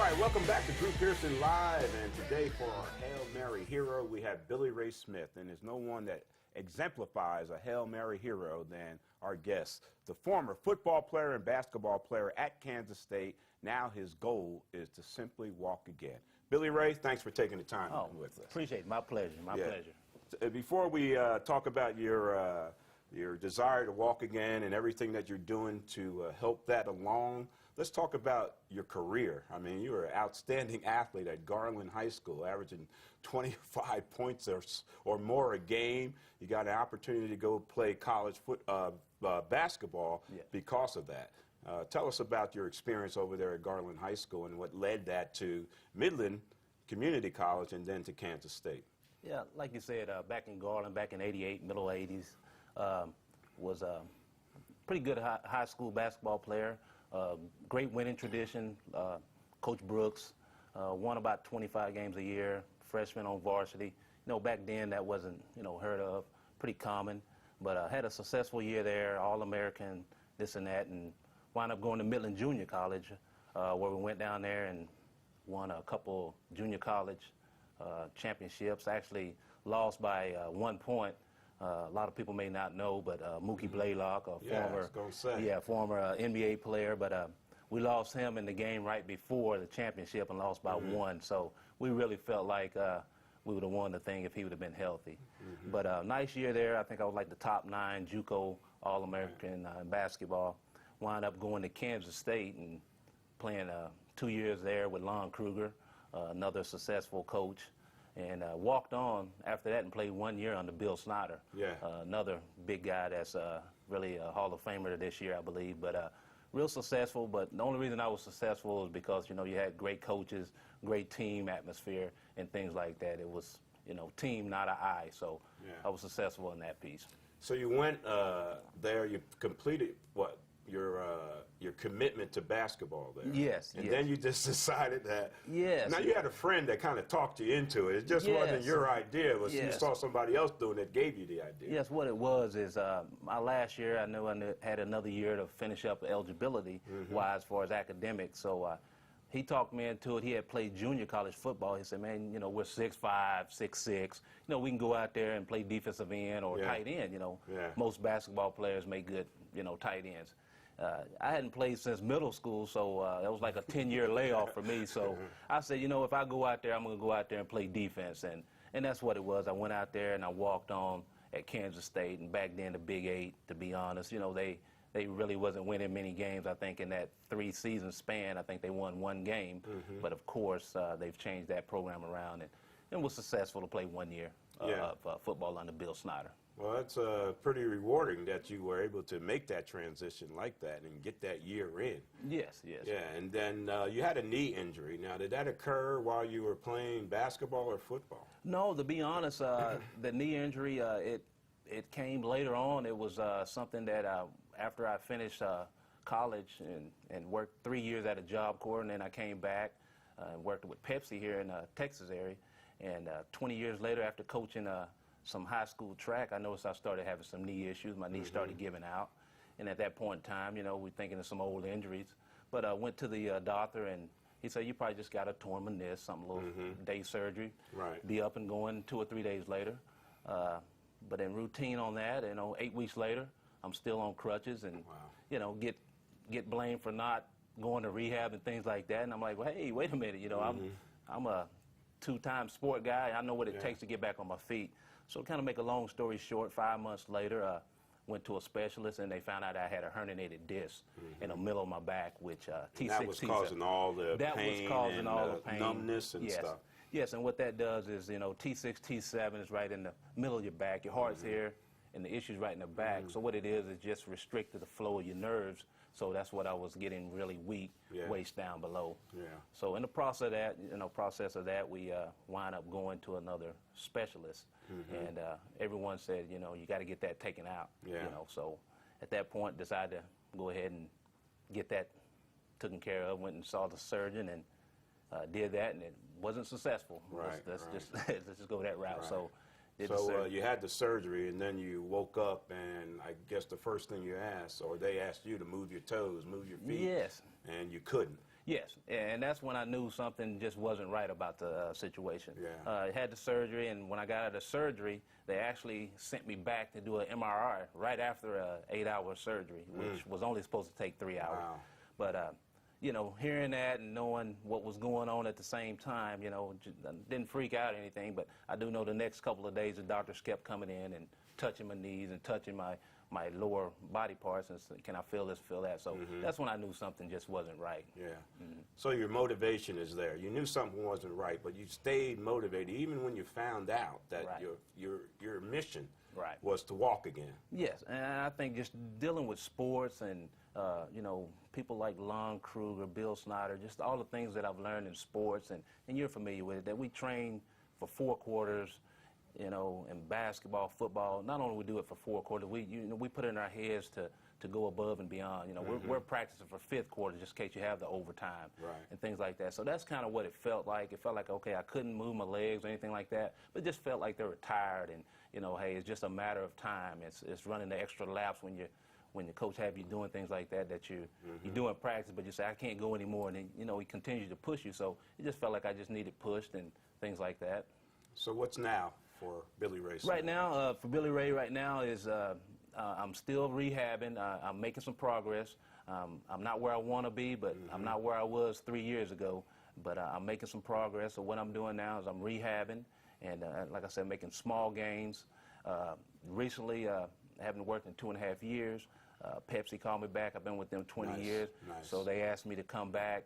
right, welcome back to Drew Pearson Live, and today for our Hail Mary hero, we have Billy Ray Smith, and there's no one that exemplifies a Hail Mary hero than our guest, the former football player and basketball player at Kansas State. Now his goal is to simply walk again. Billy Ray, thanks for taking the time with us. Appreciate it. My pleasure. My pleasure. Before we talk about your desire to walk again and everything that you're doing to help that along, let's talk about your career. I mean, you were an outstanding athlete at Garland High School, averaging 25 points or more a game. You got an opportunity to go play college basketball because of that. Tell us about your experience over there at Garland High School and what led that to Midland Community College and then to Kansas State. Yeah, like you said, back in Garland, back in '88, middle '80s, was a pretty good high school basketball player. Great winning tradition. Coach Brooks won about 25 games a year, freshman on varsity. You know, back then that wasn't, heard of, pretty common. But had a successful year there, All-American, this and that, and wound up going to Midland Junior College, where we went down there and won a couple junior college championships. Actually lost by 1 point. A lot of people may not know, but Mookie Blaylock, a former NBA player, but we lost him in the game right before the championship and lost by one. So we really felt like we would have won the thing if he would have been healthy. But nice year there. I think I was like the top 9 JUCO All-American in basketball. Wound up going to Kansas State and playing 2 years there with Lon Kruger, another successful coach. And walked on after that and played 1 year under Bill Snyder. Another big guy that's really a Hall of Famer this year, I believe. But real successful. But the only reason I was successful is because, you had great coaches, great team atmosphere, and things like that. It was, team, not an I. So I was successful in that piece. So you went there, you completed what? Your commitment to basketball there. Yes. And then you just decided that. Yes. Now you had a friend that kind of talked you into it. It just wasn't your idea. It was you saw somebody else doing it, gave you the idea. Yes. What it was is my last year, I knew I had another year to finish up eligibility wise as far as academics. So he talked me into it. He had played junior college football. He said, "Man, we're 6'5", 6'6". We can go out there and play defensive end or tight end. Most basketball players make good, tight ends." I hadn't played since middle school, so that was like a 10-year layoff for me. So I said, if I go out there, I'm going to go out there and play defense. And that's what it was. I went out there and I walked on at Kansas State. And back then, the Big 8, to be honest, they really wasn't winning many games. I think in that 3-season span, I think they won 1 game. But, of course, they've changed that program around. And it was successful to play 1 year of football under Bill Snyder. Well, it's pretty rewarding that you were able to make that transition like that and get that year in. Yes. Yeah, and then you had a knee injury. Now, did that occur while you were playing basketball or football? No, to be honest, the knee injury, it came later on. It was something that after I finished college and worked 3 years at a Job Corps, and then I came back and worked with Pepsi here in the Texas area. And 20 years later, after coaching some high school track, I noticed I started having some knee issues. My knee started giving out. And at that point in time, we're thinking of some old injuries. But I went to the doctor, and he said, "You probably just got a torn meniscus, something little day surgery. Right. Be up and going 2 or 3 days later." But in routine on that, 8 weeks later, I'm still on crutches and, get blamed for not going to rehab and things like that. And I'm like, well, hey, wait a minute, I'm a 2-time sport guy. I know what it takes to get back on my feet. So to kind of make a long story short, 5 months later, went to a specialist, and they found out I had a herniated disc in the middle of my back, which T6, that was causing all the pain and numbness and stuff. Yes, and what that does is, T6, T7 is right in the middle of your back. Your heart's here, and the issue's right in the back. So what it is just restricted the flow of your nerves. So that's what I was getting really weak, waist down below. So in the process of that, we wind up going to another specialist. And everyone said, you got to get that taken out. So at that point, decided to go ahead and get that taken care of. Went and saw the surgeon and did that, and it wasn't successful. Let's just go that route. So you had the surgery, and then you woke up, and I guess the first thing you asked, or they asked you to move your toes, move your feet. Yes. And you couldn't. Yes, and that's when I knew something just wasn't right about the situation. Yeah. I had the surgery, and when I got out of the surgery, they actually sent me back to do an MRI right after a 8-hour surgery, which was only supposed to take 3 hours. Wow. But you know, hearing that and knowing what was going on at the same time, you know, didn't freak out or anything. But I do know the next couple of days, the doctors kept coming in and touching my knees and touching my lower body parts and said, can I feel this, feel that? So that's when I knew something just wasn't right. Yeah. So your motivation is there. You knew something wasn't right, but you stayed motivated even when you found out that Right. your mission Right. was to walk again. Yes, and I think just dealing with sports and, you know, people like Lon Kruger, Bill Snyder, just all the things that I've learned in sports, and you're familiar with it, that we train for 4 quarters, you know, in basketball, football. Not only we do it for 4 quarters, we put it in our heads to go above and beyond. You know, we're practicing for 5th quarter just in case you have the overtime and things like that. So that's kind of what it felt like. It felt like, okay, I couldn't move my legs or anything like that, but it just felt like they were tired and, you know, hey, it's just a matter of time. It's running the extra laps when the coach have you doing things like that you're doing practice, but you say, I can't go anymore, and then, you know, he continues to push you. So it just felt like I just needed pushed and things like that. So what's now for Billy Ray? Right now, for Billy Ray right now is I'm still rehabbing. I'm making some progress. I'm not where I want to be, but I'm not where I was 3 years ago. But I'm making some progress. So what I'm doing now is I'm rehabbing, and like I said, making small gains. Recently, I haven't worked in 2.5 years. Pepsi called me back. I've been with them 20 years. Nice. So they asked me to come back,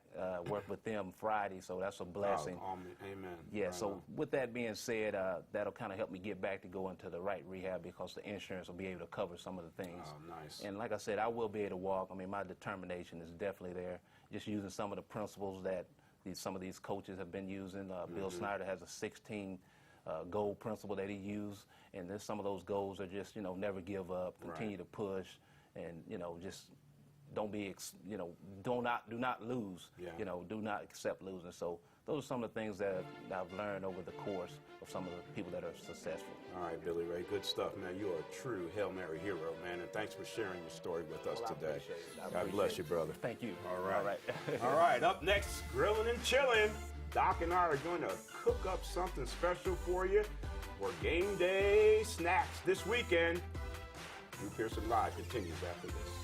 work with them Friday. So that's a blessing. Oh, amen. Yeah, Right so on. with that being said, that'll kind of help me get back to go into the right rehab because the insurance will be able to cover some of the things. Oh, nice. And like I said, I will be able to walk. I mean, my determination is definitely there. Just using some of the principles that some of these coaches have been using. Bill Snyder has a 16 goal principle that he used, and there's some of those goals are just, you know, never give up, continue to push, and, you know, just don't be, you know, do not lose. Yeah. You know, do not accept losing. So those are some of the things that I've learned over the course of some of the people that are successful. All right, Billy Ray, good stuff, man. You are a true Hail Mary hero, man, and thanks for sharing your story with us Well, I today. appreciate it. I God bless appreciate you, it. brother. Thank you. All right. All right. All right, up next, grilling and chilling. Doc and I are going to cook up something special for you for game day snacks this weekend. Drew Pearson Live continues after this.